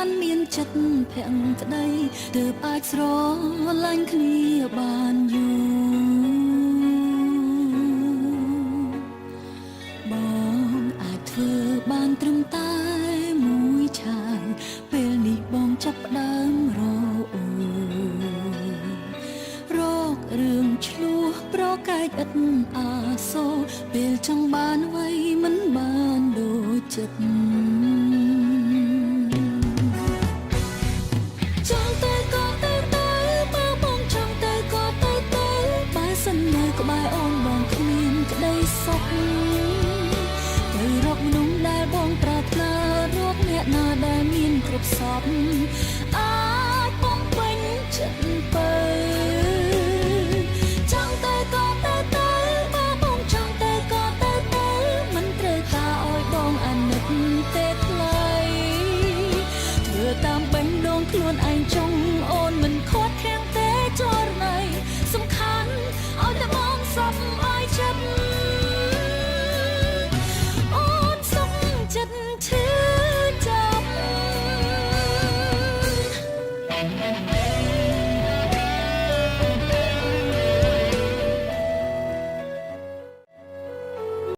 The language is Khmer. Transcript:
បានមានចិត្តភក្តីទើបអាចស្រឡាញ់គ្នាបានយូរបងអាចធ្វើបានត្រឹមតែមួយឆាវពេលនេះបងចាប់ផ្ដើមរអូរករឿងឆ្លោះប្រកែកឥតអាសូរពេលចង់បានអ្វីមិនបានដូចចិត្តចង់ទៅក៏ទៅបើបងចង់ទៅក៏ទៅបើសិននៅក្បែរអូនបងគ្មានក្តីសុខទៅរកមនុស្សដែលបងប្រាថ្នារកអ្នកណាដែលមានគ្រប់សព